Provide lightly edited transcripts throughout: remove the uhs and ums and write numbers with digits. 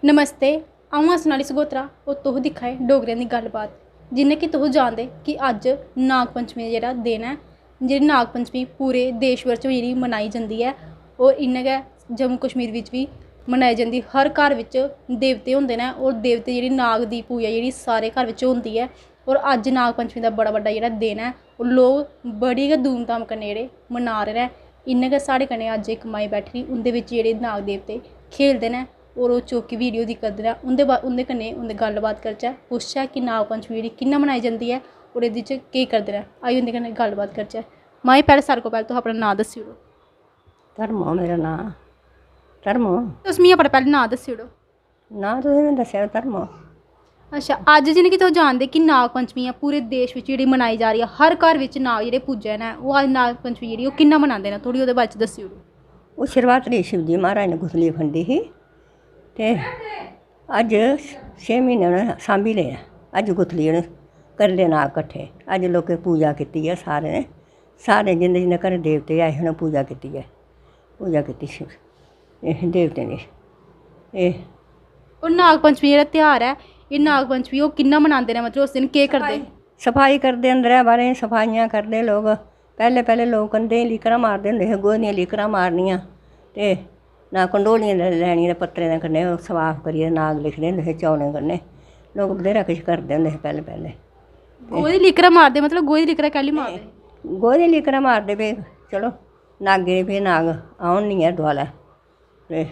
नमस्ते, अ'ऊं सोनाली सगोत्रा और तुस दिक्खा दे डोगरें दी गल्लबात। जि'यां कि तुस जानदे कि अज्ज नाग पंचमी दा जेह्ड़ा दिन ऐ, जेह्ड़ी नाग पंचमी पूरे देश भर च जेह्ड़ी मनाई जंदी ऐ और इ'यां गै जम्मू कश्मीर बिच बी मनाई जंदी। हर घर बिच देवते होंदे न और देवते जेह्ड़ी नाग दी पूजा जेह्ड़ी सारे घर बिच होंदी ऐ। और अज्ज नाग पंचमी दा बड़ा बड्डा जेह्ड़ा दिन ऐ और लोग बड़ी गै धूम धाम कन्नै जेह्ड़े मना दे न। इ'यां गै साढ़े कन्नै अज्ज इक माई बैठी दी, उं'दे बिच जेह्ड़े नाग देवते खेलदे न और ओह् चौकी वीडियो दिखदे न। उं'दे कन्नै उं'दे गल्लबात करचै, पुच्छचै कि नाग पंचमी जेह्ड़ी कि'यां मनाई जंदी ऐ और एह्दे च केह् करदे न। आइए उं'दे कन्नै गल्लबात करचै। माई पैह्लें सारें कोला पैह्लें तुस अपना नांऽ दस्सी ओड़ो। धर्मो मेरा नांऽ। धर्मो तुस मिगी अपना पैह्लें नांऽ दस्सी ओड़ो। नांऽ तुसें में दस्सेआ धर्मो। अच्छा, अज्ज जि'यां कि तुस जानदे कि नाग पंचमी ऐ पूरे देश बिच जेह्ड़ी मनाई जा रही ऐ। हर घर बिच नाग जेह्ड़े पूजे न, ओह् अज्ज नाग पंचमी जेह्ड़ी ओह् कि'यां मनांदे न, थोह्ड़ी ओह्दे बारे च दस्सी ओड़ो। ओह् शिवरात्री शिवजी महाराज ने गुथली फंडी ही ते अज्ज 6 म्हीने उ'नें सांभी ले। अज्ज गुथली उ'नें करी ले नाग कट्ठे। अज्ज लोकें पूजा कीती ऐ सारे जिंदे जिंदे घर देवते आए उ'नें पूजा कीती ऐ। पूजा कीती शिव देवतें दी। एह् और नाग पंचमी जेह्ड़ा ध्यार ऐ, एह् नाग पंचमी ओह् कि'यां मनांदे न, मतलब उस दिन केह् करदे? सफाई करदे, अंदरै बाह्रें सफाइयां करदे लोग। पैह्लें लोग कंधें लीकरां मारदे होंदे हे, गोहे दियां लीकरां मारनियां ते ना कंडोलियां लैनियां ते पत्तरें दे कन्नै सवाफ करियै नाग लिखदे होंदे हे चौलें कन्नै। लोग बथेरा किश करदे होंदे हे पैह्लें। गोहे दी लीकरां मारदे, मतलब गोहे दी लीकरां कैह्ली मारदे? गोहे दियां लीकरां मारदे भाई चलो नागें फ्ही नाग औन निं ऐ दोआलै ते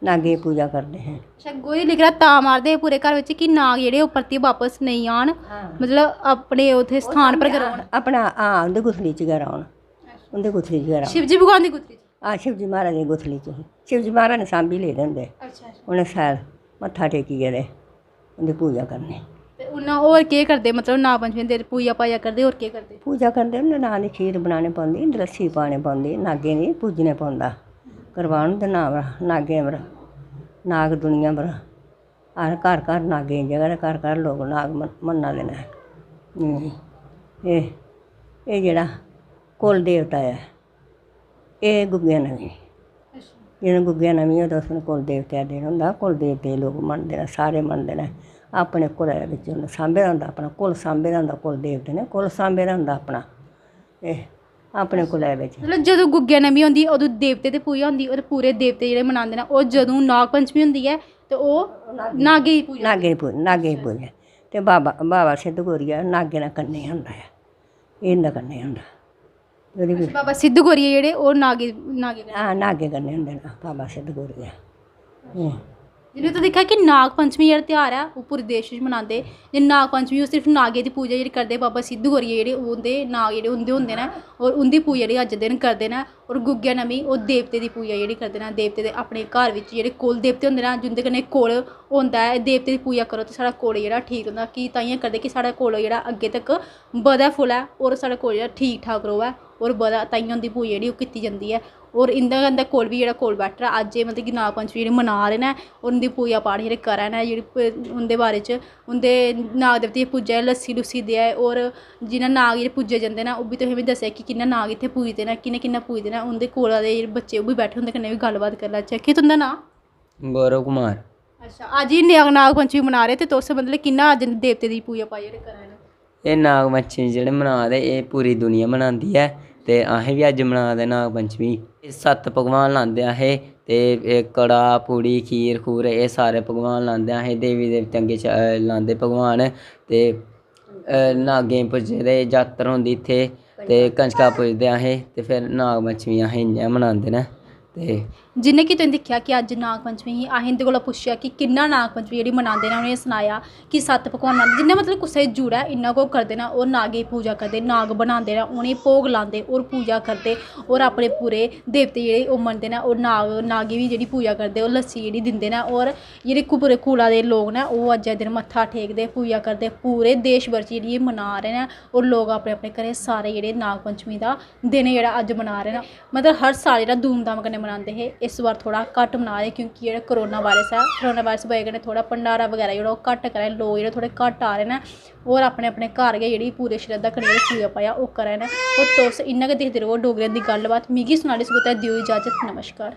नागें दी पूजा करदे हे। अच्छा, गोहे दी लीकरां तां मारदे हे पूरे घर बिच कि नाग जेह्ड़े ओह् परतियै बापस नेईं आन, मतलब अपने उत्थै स्थान पर गै रौह्न। अपना उं'दी गुथली च गै रौह्न, उं'दी गुथली च गै रौह्न। शिवजी भगवान दी गुथली च? शिवजी महाराज दी गुथली च। शिवजी महाराज ने सांभी लेदे होंदे। उ'नें शैल मत्था टेकियै ते उं'दी पूजा करनी। ते उ'नें होर केह् करदे, मतलब नाग पंचमी दे पूजा पाजा करदे, होर केह् करदे? पूजा करदे होंदे, नाग दी खीर बनानी पौंदी, दलस्सी पानी पौंदी, नागें दी पूजने पौंदा। करवान होंदे नागें पर, नाग दुनिया पर हर घर नागें दी जगह ते घर लोग नाग मन्ना दे न। एह् जेह्ड़ा कुल देवता ऐ एह् गुग्गिया नमीं। जिस गुग्गिया नमीं होऐ उस दिन कुल देवते दा दिन होंदा। कुल देवते लोग मनदे न, सारे मनदे न। अपने कुलै दे बिच्च उ'नें सांभे दा होंदा, अपना कुल सांभे दा होंदा। कुल देवते ने कुल सांभे दा होंदा अपना। एह् अपने कुलै बिच्च मतलब जदूं गुग्गिया नमीं होंदी अदूं देवते दी पूजा होंदी और पूरे देवते जेह्ड़े मनांदे न। और जदूं नाग पंचमी होंदी ऐ ते ओह् नागें दी पूजा। नागें दी पूजा ते बाबा सिद्ध गौरिया नागें दे कन्नै होंदा ऐ। एह् इं'दे कन्नै होंदा। बाबा सिद्ध गौरिया जेह्ड़े ओह् नागें नागें कन्नै होंदे न बाबा सिद्ध गौरिया। जि'यां तुसें दिक्खेआ कि नाग पंचमी जेह्ड़ा ध्यार ऐ ओह् पूरे देश च मनांदे। जे नाग पंचमी ओह् सिर्फ नागें दी पूजा जेह्ड़ी करदे बाबा सिद्ध गौरिया जेह्ड़े उं'दे नाग जेह्ड़े उं'दे होंदे न और उं'दी पूजा जेह्ड़ी अज्ज दिन करदे न। और गुग्गिया नमीं ओह् देवते दी पूजा जेह्ड़ी करदे न। देवते दे अपने घर बिच्च जेह्ड़े कुल देवते होंदे न, जिं'दे कन्नै कुल होंदा ऐ। देवते दी पूजा करो ते साढ़ा कुल जेह्ड़ा ठीक रौंह्दा। कि ताइयें करदे कि साढ़ा कुल जेह्ड़ा अग्गें तक बधै फुल्लै और साढ़ा कुल जेह्ड़ा ठीक ठाक र'वै और बधै, ताइयें उं'दी पूजा जेह्ड़ी ओह् कीती जंदी ऐ। और इं'दा कोल बी जेह्ड़ा कोल बैठे दा अज्ज मतलब कि नाग पंचमी जेह्ड़ी मना दे न और उं'दी पूजा पाठ जेह्ड़े करा न। जेह्ड़ी उं'दे बारे च उं'दे नाग देवते दी पूजा लस्सी लुस्सी देऐ। और जि'यां नाग जेह्ड़े पूजे जंदे न ओह् बी तुसें बी दस्सेआ कि कि'यां नाग इत्थै पूजदे न, कि'यां पूजदे न। उं'दे कोला दे जेह्ड़े बच्चे ओह् बी बैठे उं'दे कन्नै बी गल्लबात करी लैचै। केह् तुं'दा नांऽ? गौरव कुमार। अच्छा, अज्ज नाग पंचमी मना दे ते तुस मतलब कि'यां अज्ज देवते दी पूजा पाठ जेह्ड़े करा ने? एह् नाग पंचमी जेह्ड़े मना दे एह् पूरी दुनिया मनांदी ऐ ते असें बी अज्ज मना दे नाग पंचमी। 7 पकवान लांदे असें ते कड़ाह पूड़ी खीर खूर एह् सारे पकवान लांदे असें। देवी देवतें अग्गें लांदे पकवान ते नागें पूजदे। जात्तर होंदी इत्थै ते कंजकां पूजदे असें ते फिर नाग पंचमी असें इ'यां मनांदे न। ते जि'यां कि तुसें दिक्खेआ कि अज्ज नाग पंचमी ही, असें इं'दे कोला पुच्छेआ कि कि'यां नाग पंचमी जेह्ड़ी मनांदे न। उ'नें सनाया कि 7 पकवान बनांदे, जि'यां मतलब कुसै गी जुड़ै इन्ना गै ओह् करदे न। और नागें दी पूजा करदे, नाग बनांदे न, उ'नेंगी भोग लांदे और पूजा करदे। और अपने पूरे देवते जेह्ड़े ओह् मनदे न। और नागें दी जेह्ड़ी पूजा करदे ओह् लस्सी जेह्ड़ी दिंदे न। और जेह्ड़े पूरे कुला दे लोग न ओह् अज्जै दिन मत्था टेकदे, पूजा करदे। पूरे देश भर च जेह्ड़ी एह् मना दे न। और लोग अपने अपने घरें सारे जेह्ड़े नाग पंचमी दा दिन जेह्ड़ा अज्ज मना दे न। मतलब हर साल जेह्ड़ा धूम धाम कन्नै मनांदे हे, इस बार थोह्ड़ा घट्ट मना दे क्योंकि जेह्ड़ा कोरोना वायरस ऐ, कोरोना वायरस दी बजह कन्नै थोह्ड़ा भंडारा बगैरा जेह्ड़ा ओह् घट्ट करा दे। लोग जेह्ड़े थोह्ड़े घट्ट आ दे न और अपने अपने घर गै जेह्ड़ी पूरे श्रद्धा कन्नै जेह्ड़ी पूजा पाया ओह् करा दे न। और तुस इ'यां गै दिखदे रवो डोगरें दी गल्लबात। मिगी सोनाली सगोत्रा देओ इजाजत। नमस्कार।